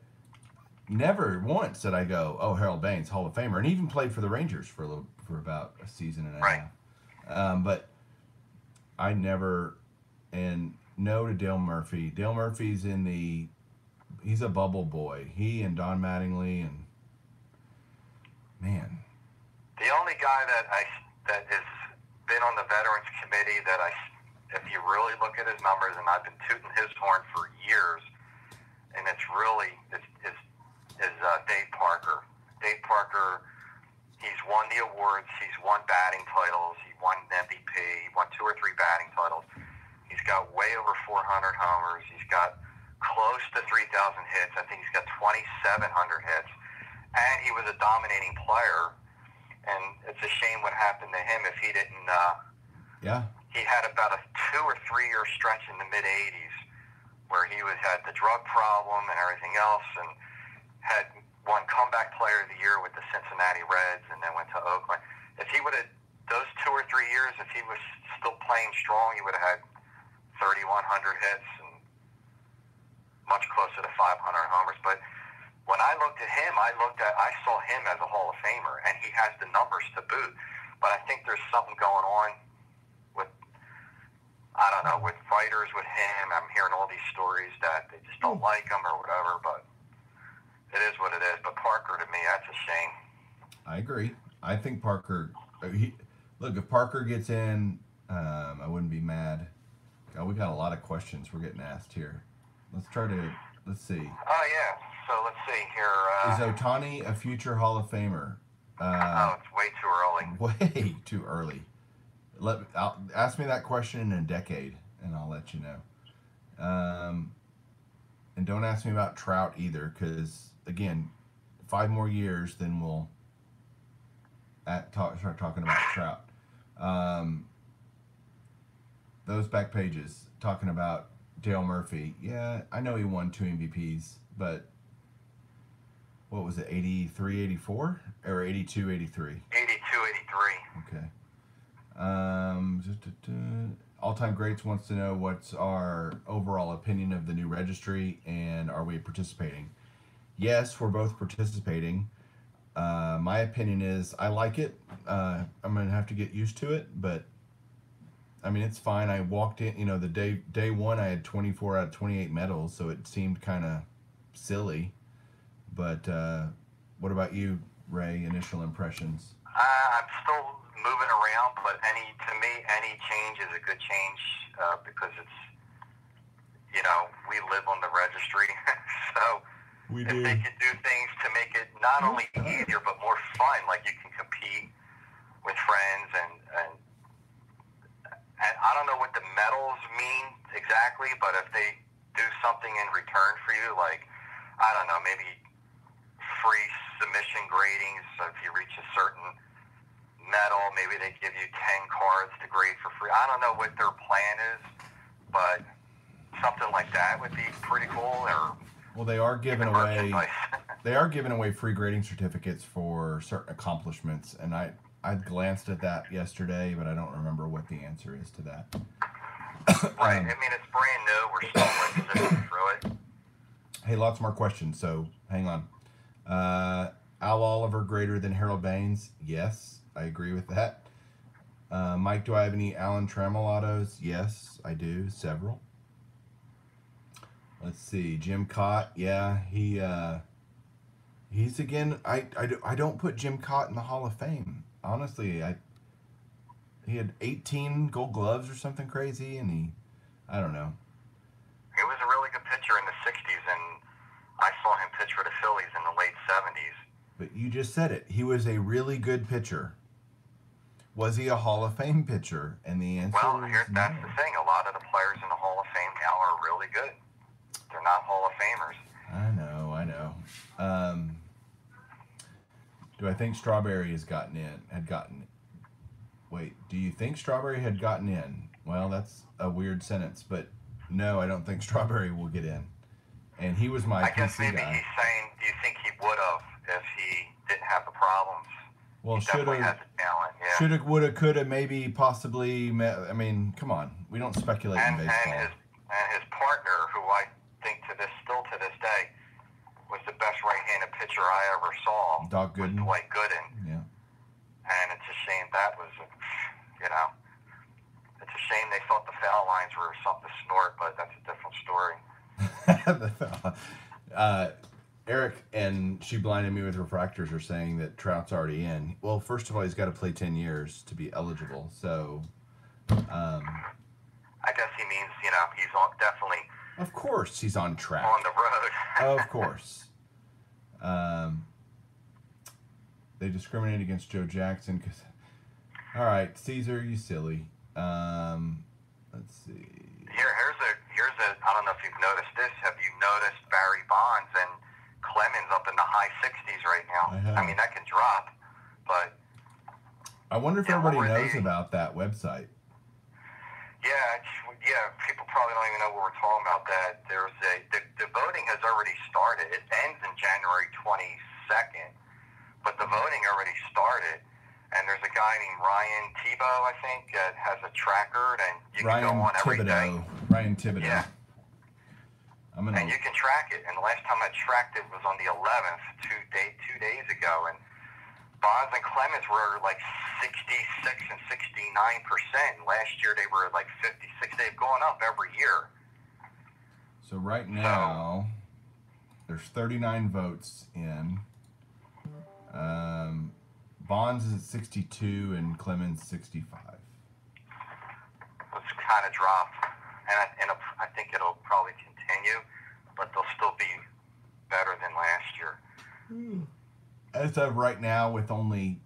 never once did I go, oh, Harold Baines, Hall of Famer, and he even played for the Rangers for about a season and a half. But I never, and no to Dale Murphy. Dale Murphy's he's a bubble boy. He and Don Mattingly, and man. The only guy that has been on the Veterans Committee if you really look at his numbers, and I've been tooting his horn for years, and is Dave Parker. Dave Parker, he's won the awards. He's won batting titles. He won MVP. He won 2 or 3 batting titles. He's got way over 400 homers. He's got close to 3,000 hits. I think he's got 2,700 hits. And he was a dominating player. And it's a shame what happened to him if he didn't. He had about a 2 or 3 year stretch in the mid '80s where he had the drug problem and everything else, and had won comeback player of the year with the Cincinnati Reds, and then went to Oakland. If he would have those 2 or 3 years, if he was still playing strong, he would have had 3,100 hits and much closer to 500 homers. But when I looked at him, I saw him as a Hall of Famer, and he has the numbers to boot. But I think there's something going on with, I don't know, with fighters with him. I'm hearing all these stories that they just don't like him or whatever, but it is what it is. But Parker, to me, that's a shame. I agree. I think Parker, look, if Parker gets in, I wouldn't be mad. God, we got a lot of questions we're getting asked here. Let's see. Oh, yeah. So let's see here. Is Ohtani a future Hall of Famer? It's way too early. Way too early. Ask me that question in a decade, and I'll let you know. And don't ask me about Trout either, because, again, 5 more years, then we'll start talking about Trout. Those back pages talking about Dale Murphy. Yeah, I know he won 2 MVPs, but what was it, 83, 84? Or 82, 83? 82, 83. Okay. All-Time Greats wants to know what's our overall opinion of the new registry, and are we participating? Yes, we're both participating. My opinion is I like it. I'm going to have to get used to it, but I mean, it's fine. I walked in, the day one, I had 24 out of 28 medals, so it seemed kind of silly. But what about you, Ray? Initial impressions? I'm still moving around, but to me, any change is a good change because it's, we live on the registry, so if they can do things to make it not only easier but more fun, like you can compete with friends and I don't know what the medals mean exactly, but if they do something in return for you, like, I don't know, maybe free submission gradings, so if you reach a certain medal, maybe they give you 10 cards to grade for free. I don't know what their plan is, but something like that would be pretty cool. Well, they are giving away free grading certificates for certain accomplishments, and I glanced at that yesterday, but I don't remember what the answer is to that. Right. I mean, it's brand new. We're still like sifting through it. Hey, lots more questions, so hang on. Al Oliver greater than Harold Baines? Yes, I agree with that. Mike, do I have any Alan Trammell autos? Yes, I do. Several. Let's see. Jim Cott. Yeah, he's again. I don't put Jim Cott in the Hall of Fame. Honestly, he had 18 Gold Gloves or something crazy, and I don't know. He was a really good pitcher in the '60s, and I saw him pitch for the Phillies in the late '70s. But you just said it. He was a really good pitcher. Was he a Hall of Fame pitcher? And the answer is that's no. the thing. A lot of the players in the Hall of Fame now are really good. They're not Hall of Famers. I know. Do I think Strawberry had gotten? Wait, do you think Strawberry had gotten in? Well, that's a weird sentence, but no, I don't think Strawberry will get in. And he was my I guess PC maybe guy. he's saying, do you think he would have if he didn't have the problems? Well, he definitely has the talent, yeah. Shoulda, woulda, coulda, maybe, possibly. I mean, come on. We don't speculate in baseball. And his partner, who I think still to this day, was the best right-handed pitcher I ever saw. Doc Gooden. Was Dwight Gooden. Yeah. And it's a shame that was, it's a shame they thought the foul lines were something to snort, but that's a different story. Eric and She Blinded Me with Refractors are saying that Trout's already in. Well, first of all, he's got to play 10 years to be eligible. So, I guess he means, he's definitely. Of course, he's on track. On the road. Of course. They discriminate against Joe Jackson because. All right, Caesar, you silly. Let's see. Here's a. I don't know if you've noticed this. Have you noticed Barry Bonds and Clemens up in the high 60s right now? I mean, that can drop, but. I wonder if everybody knows about that website. Yeah, people probably don't even know what we're talking about. That the voting has already started. It ends in January 22nd, but the voting already started. And there's a guy named Ryan Thibodeau, I think, that has a tracker, and you can go on every day. Ryan Thibodeau. Yeah. And you can track it. And the last time I tracked it was on the 11th, two days ago, and Bonds and Clemens were like 66 and 69%. Last year they were like 56. They've gone up every year. So right now, there's 39 votes in. Bonds is at 62 and Clemens 65. It's kind of dropped, and I think it'll probably continue, but they'll still be better than last year. As of right now, with only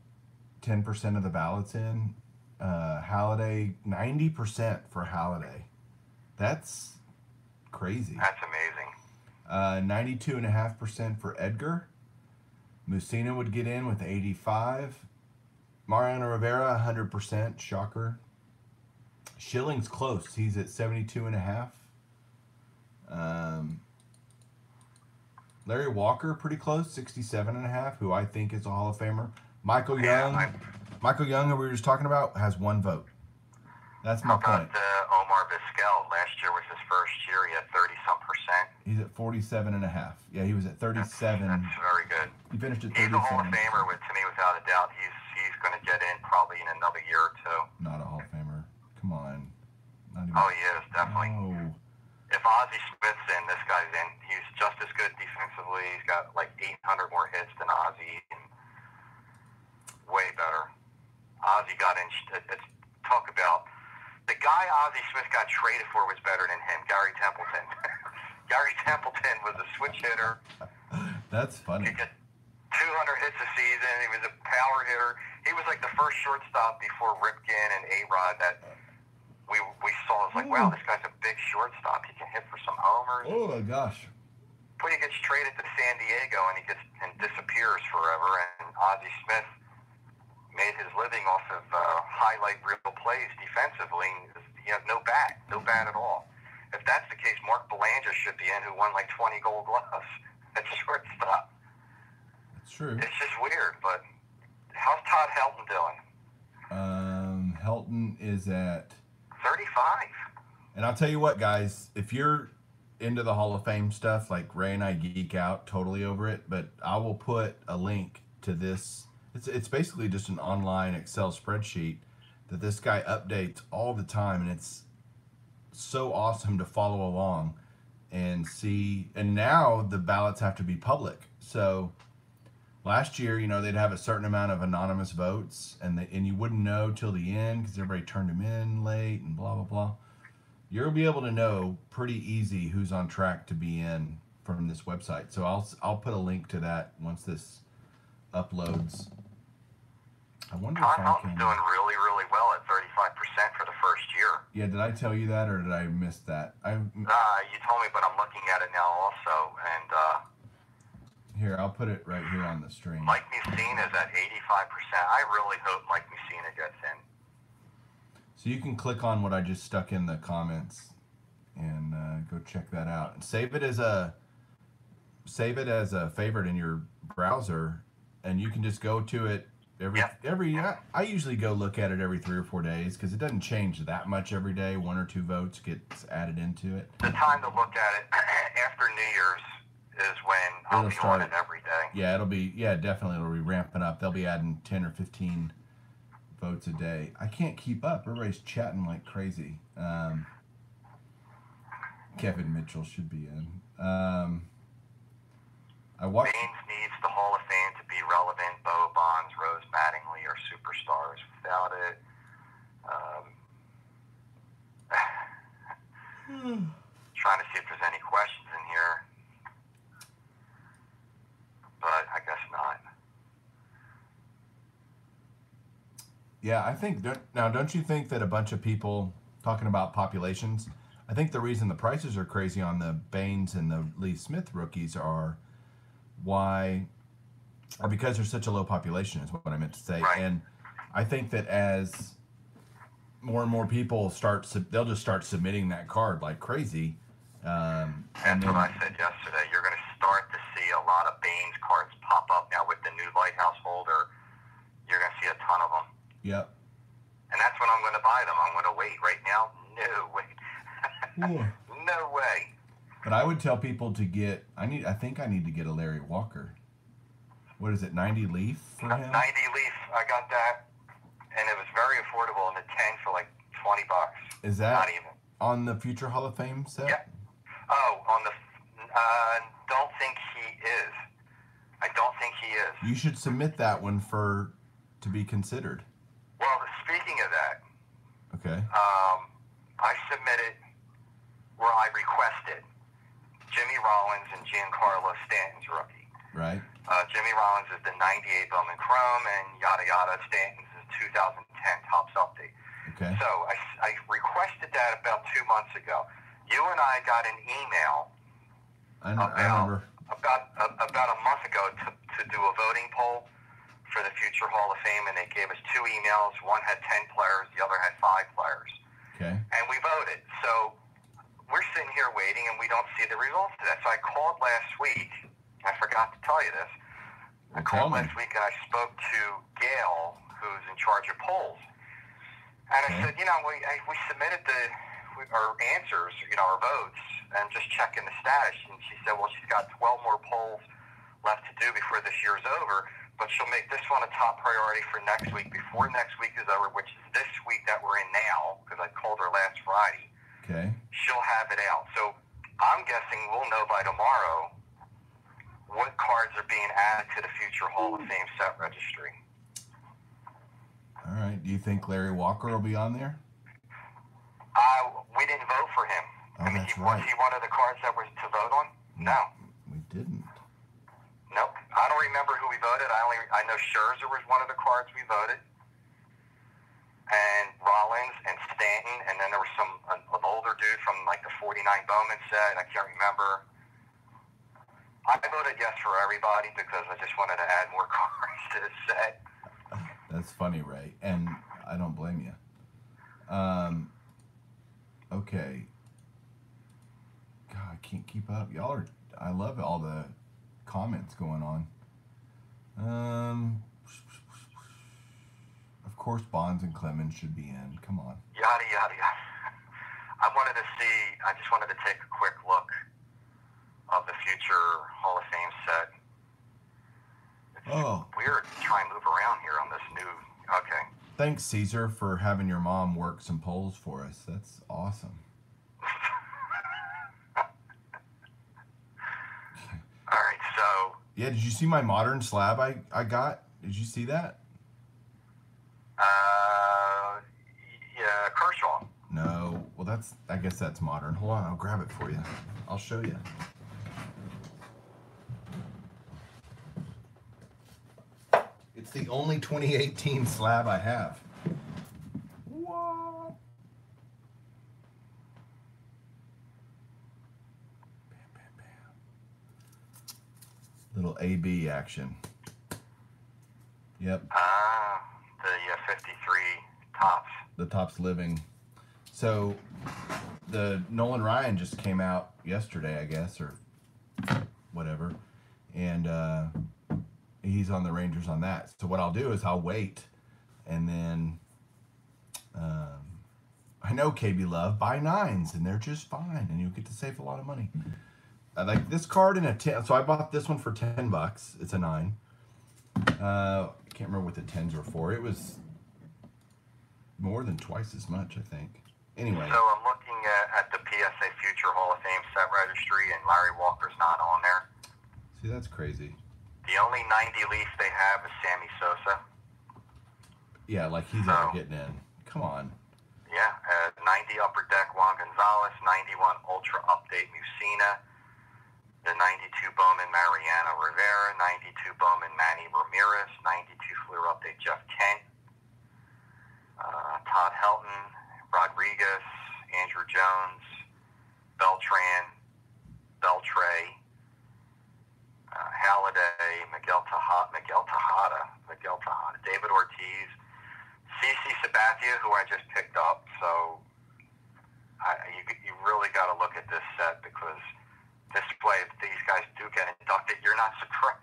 10% of the ballots in, Halladay, 90% for Halladay. That's crazy. That's amazing. 92.5% for Edgar. Mussina would get in with 85. Mariano Rivera, 100%. Shocker. Schilling's close. He's at 72.5. Larry Walker, pretty close, 67.5, who I think is a Hall of Famer. Michael Young, who we were just talking about, has one vote. That's my point. Omar Vizquel? Last year was his first year. He had 30-some%. He's at 47.5. Yeah, he was at 37. That's very good. He finished at 37. He's a Hall of Famer, to me, without a doubt. He's going to get in probably in another year or two. Not a Hall of Famer. Come on. Oh, he is, definitely. No. If Ozzie Smith's in, this guy's in. He's just as good defensively. He's got like 800 more hits than Ozzie. And way better. Ozzie got in. Talk about the guy Ozzie Smith got traded for was better than him, Gary Templeton. Gary Templeton was a switch hitter. That's funny. He got 200 hits a season. He was a power hitter. He was like the first shortstop before Ripken and A-Rod that we saw. It was like, wow, this guy's a big shortstop. He can hit for some homers. Oh my gosh. But he gets traded to San Diego and disappears forever. And Ozzie Smith made his living off of highlight reel plays defensively. He had no bat at all. If that's the case, Mark Belanger should be in, who won like 20 Gold Gloves at shortstop. That's true. It's just weird, but how's Todd Helton doing? Helton is at 35. And I'll tell you what, guys, if you're into the Hall of Fame stuff, like Ray and I geek out totally over it, but I will put a link to this. It's basically just an online Excel spreadsheet that this guy updates all the time, and it's so awesome to follow along and see. And now the ballots have to be public. So last year, they'd have a certain amount of anonymous votes, and you wouldn't know till the end because everybody turned them in late and blah blah blah. You'll be able to know pretty easy who's on track to be in from this website. So I'll put a link to that once this uploads. I wonder if I can. Doing really, really well at 35% for the first year. Yeah, did I tell you that or did I miss that? You told me, but I'm looking at it now also, and here, I'll put it right here on the stream. Mike Mussina is at 85%. I really hope Mike Mussina gets in. So you can click on what I just stuck in the comments and go check that out. And save it as a favorite in your browser, and you can just go to it I usually go look at it every 3 or 4 days because it doesn't change that much every day. 1 or 2 votes gets added into it. The time to look at it after New Year's is when I'll be on it every day. Yeah, definitely it'll be ramping up. They'll be adding 10 or 15 votes a day. I can't keep up. Everybody's chatting like crazy. Kevin Mitchell should be in. Baines needs the Hall of Fame to be relevant. Bo Bonds, Rose Mattingly are superstars. Without it, trying to see if there's any questions in here, but I guess not. Yeah, I think don't you think that a bunch of people talking about populations? I think the reason the prices are crazy on the Baines and the Lee Smith rookies are because there's such a low population is what I meant to say. Right. And I think that as more and more people they'll just start submitting that card like crazy. That's what I said yesterday. You're going to start to see a lot of Baines cards pop up now with the new Lighthouse holder. You're going to see a ton of them. Yep. And that's when I'm going to buy them. I'm going to wait. Right now, no way. No way. But I would tell people to get. I think I need to get a Larry Walker. What is it? 90 Leaf for him? 90 Leaf. I got that, and it was very affordable in the 10 for like $20. Is that not even on the Future Hall of Fame set? Yeah. Oh, on the. Don't think he is. I don't think he is. You should submit that one to be considered. Well, speaking of that. Okay. I submitted where I requested Jimmy Rollins and Giancarlo Stanton's rookie. Right. Jimmy Rollins is the 98 Bowman Chrome, and yada yada. Stanton's is 2010 Topps update. Okay. So I requested that about 2 months ago. You and I got an email. I remember. About a month ago to do a voting poll for the Future Hall of Fame, and they gave us 2 emails. One had 10 players, the other had 5 players. Okay. And we voted. So we're sitting here waiting, and we don't see the results of that. So I called last week. I forgot to tell you this. I called last week, and I spoke to Gail, who's in charge of polls. And I said, we submitted our answers, our votes, and just checking the status. And she said, well, she's got 12 more polls left to do before this year's over, but she'll make this one a top priority for next week, before next week is over, which is this week that we're in now, because I called her last Friday. Okay. She'll have it out. So I'm guessing we'll know by tomorrow what cards are being added to the Future Hall of Fame set registry. All right. Do you think Larry Walker will be on there? We didn't vote for him. Oh, that's right. Was he one of the cards that was to vote on? No. We didn't. Nope. I don't remember who we voted. I know Scherzer was one of the cards we voted, and Rollins and Stanton, and then there was an older dude from like the 49 Bowman set. I can't remember. I voted yes for everybody because I just wanted to add more cards to the set. That's funny, Ray, and I don't blame you. Okay. God, I can't keep up. I love all the comments going on. Of course, Bonds and Clemens should be in. Come on. Yada, yada, yada. I just wanted to take a quick look of the future Hall of Fame set. It's weird to try and move around here on this new. Okay. Thanks, Caesar, for having your mom work some polls for us. That's awesome. All right, so. Yeah, did you see my modern slab I got? Did you see that? Yeah, Kershaw. No. Well, I guess that's modern. Hold on, I'll grab it for you. I'll show you. It's the only 2018 slab I have. What? Bam, bam, bam. Little AB action. Yep. The 53 tops. The Topps Living. So the Nolan Ryan just came out yesterday, I guess, or whatever, and he's on the Rangers on that. So what I'll do is I'll wait, and then I know KB Love, buy 9s, and they're just fine, and you'll get to save a lot of money. Like this card in a 10, so I bought this one for $10. It's a 9. I can't remember what the 10s were for. It was more than twice as much, I think. Anyway. So I'm looking at the PSA Future Hall of Fame set registry, and Larry Walker's not on there. See, that's crazy. The only 90 leaf they have is Sammy Sosa. Yeah, like he's ever getting in. Come on. Yeah, 90 Upper Deck Juan Gonzalez, 91 Ultra Update Musina, the 92 Bowman Mariano Rivera, 92 Bowman Manny Ramirez, 92 Fleer Update Jeff Kent, Todd Helton, Rodriguez, Andrew Jones, Beltran, Beltray, Halladay, Miguel Tejada, David Ortiz, CC Sabathia, who I just picked up. So you really got to look at this set, because this way, if these guys do get inducted, you're not surprised.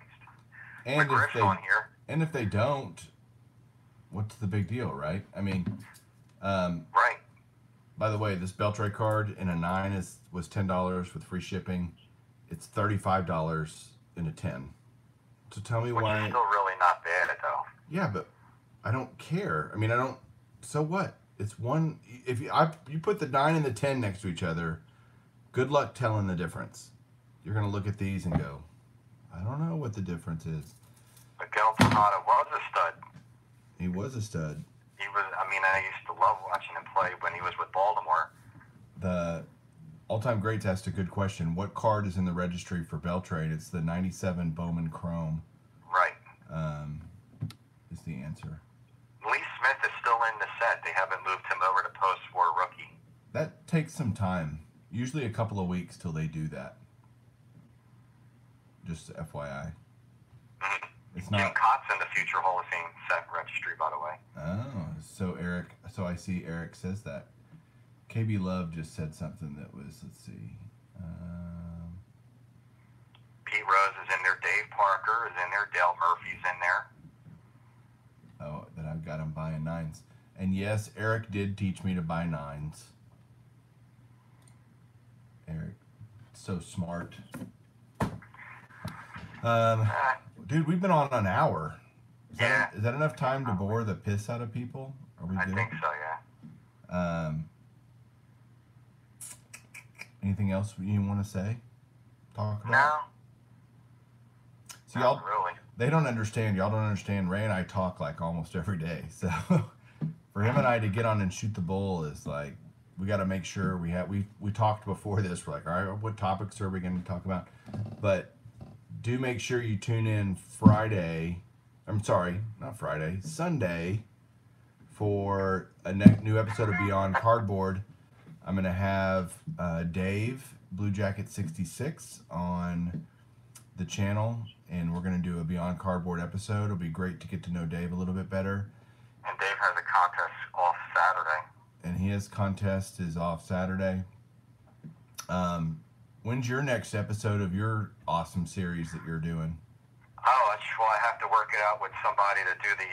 And if they don't, what's the big deal, right? I mean, right. By the way, this Beltray card in a 9 was $10 with free shipping. It's $35 in a 10. So tell me why. Which is still really not bad, though. Yeah, but I don't care. I mean, I don't. So what? It's one. If you put the 9 and the 10 next to each other, good luck telling the difference. You're gonna look at these and go, I don't know what the difference is. Miguel Tejada was a stud. He was a stud. He was. I mean, I used to love watching him play when he was with Baltimore. The all-time greats asked a good question. What card is in the registry for Beltray? It's the 97 Bowman Chrome. Right. Is the answer. Lee Smith is still in the set. They haven't moved him over to post-war rookie. That takes some time. Usually a couple of weeks till they do that. Just FYI. Mm-hmm. It's not. Jim Cott's in the Future Hall of Fame set registry, by the way. Oh, so I see Eric says that. KB Love just said something that was, let's see. Pete Rose is in there. Dave Parker is in there. Dale Murphy's in there. Oh, that I've got him buying 9s. And yes, Eric did teach me to buy 9s. Eric, so smart. Dude, we've been on an hour. Is that enough time to bore the piss out of people? Are we good? I think so, yeah. Anything else you want to say? Talk about? No. See, y'all, really. They don't understand. Y'all don't understand. Ray and I talk like almost every day. So for him and I to get on and shoot the bull is like, we got to make sure we talked before this. We're like, all right, what topics are we going to talk about? But do make sure you tune in Sunday for a new episode of Beyond Cardboard. I'm going to have Dave, Blue Jacket 66, on the channel, and we're going to do a Beyond Cardboard episode. It'll be great to get to know Dave a little bit better. And Dave has a contest off Saturday. And his contest is off Saturday. When's your next episode of your awesome series that you're doing? Oh, I have to work it out with somebody to do the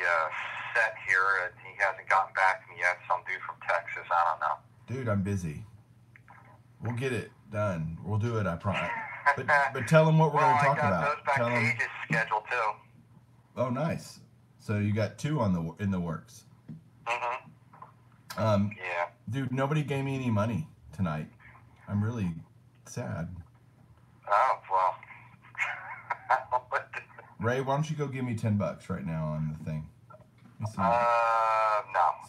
set here. He hasn't gotten back to me yet. Some dude from Texas. I don't know. Dude, I'm busy. We'll get it done. We'll do it, I promise. But tell them what we're going to talk about. Those back Tell them. pages scheduled too. Oh, nice. So you got 2 in the works. Mm-hmm. Yeah. Dude, nobody gave me any money tonight. I'm really sad. Oh, well. Ray, why don't you go give me $10 right now on the thing? Let me see. No.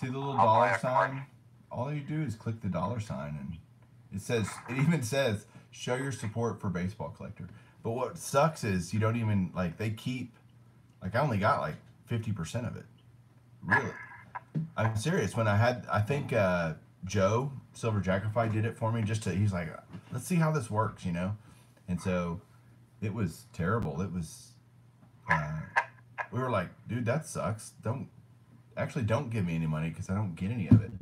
See the little dollar sign? All you do is click the dollar sign, and it even says, show your support for Baseball Collector. But what sucks is you don't even, like, they keep, like, I only got, like, 50% of it. Really. I'm serious. When I think Joe, Silver Jackify, did it for me he's like, let's see how this works, you know? And so it was terrible. It was, we were like, dude, that sucks. Don't give me any money because I don't get any of it.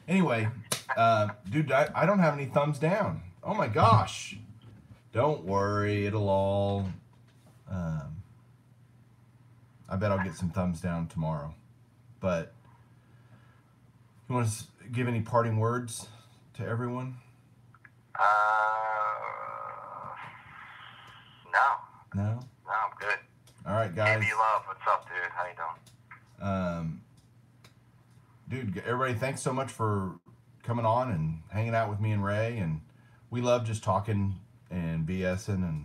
Anyway, dude, I don't have any thumbs down. Oh my gosh. Don't worry. It'll all, I bet I'll get some thumbs down tomorrow. But you want to give any parting words to everyone? No. No? No, I'm good. All right, guys. Baby Love, what's up, dude? How you doing? Dude, everybody, thanks so much for coming on and hanging out with me and Ray. And we love just talking and BSing, and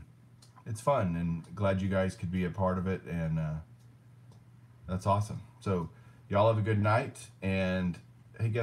it's fun. And glad you guys could be a part of it. And that's awesome. So y'all have a good night. And hey, guys.